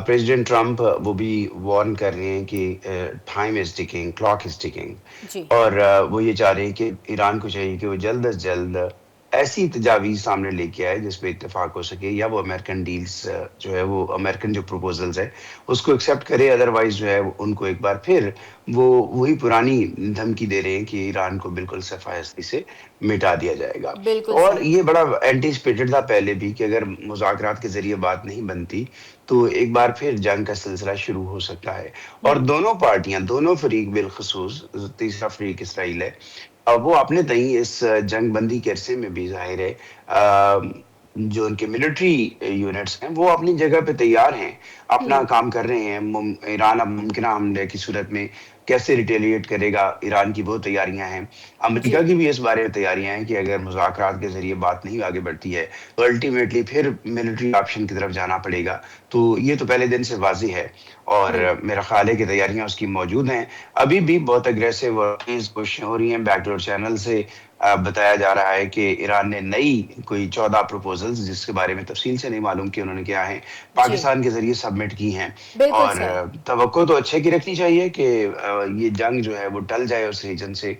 President Trump वो भी warn कर रहे हैं कि time is ticking, clock is ticking. जी। और वो ये चाह रहे हैं कि ईरान को चाहिए कि वो जल्द अज जल्द ऐसी तजावीज़ सामने लेके आए जिस पे इत्तेफाक हो सके, या वो अमेरिकन डील्स जो है वो अमेरिकन जो प्रपोजल्स है उसको एक्सेप्ट करे। अदरवाइज जो है उनको एक बार फिर वो वही पुरानी धमकी दे रहे हैं कि ईरान को बिल्कुल सफायस्ती से मिटा दिया जाएगा। बिल्कुल और सही। ये बड़ा एंटिसिपेटेड था पहले भी कि अगर मुज़ाकरात के ज़रिए बात नहीं बनती, तो एक बार फिर जंग का सिलसिला शुरू हो सकता है। और हुँ। दोनों पार्टियाँ, दोनों फ़रीक बिलख़ुसूस तीसरा फ़रीक इसराइल है, वो अपने तई इस जंग बंदी के अरसे में भी ज़ाहिर है जो उनके मिलिट्री यूनिट्स हैं, वो अपनी जगह पे तैयार हैं, अपना हुँ। काम कर रहे हैं। ईरान अब मुमकिना हमले की सूरत में कैसे रिटेलिएट करेगा, ईरान की वो तैयारियां हैं। जी। अमेरिका की भी इस बारे में तैयारियां हैं कि अगर मुज़ाकरात के ज़रिए बात नहीं आगे बढ़ती है, तो अल्टीमेटली फिर मिलिट्री ऑप्शन की तरफ जाना पड़ेगा। तो ये तो पहले दिन से वाज़िह है और हुँ। मेरा ख़्याल है कि तैयारियां उसकी मौजूद हैं। अभी भी बहुत अग्रेसिव और तेज़ कोशिशें हो रही हैं। बैकडोर चैनल से बताया जा रहा है कि ईरान ने नई कोई 14 प्रपोज़ल्स, जिसके बारे में तफ़सील से नहीं मालूम कि उन्होंने क्या है, जी। पाकिस्तान के ज़रिए सबमिट की हैं। बिल्कुल और सही। तवक्को तो अच्छे की रखनी चाहिए कि ये जंग जो है वो टल जाए उस रीजन से,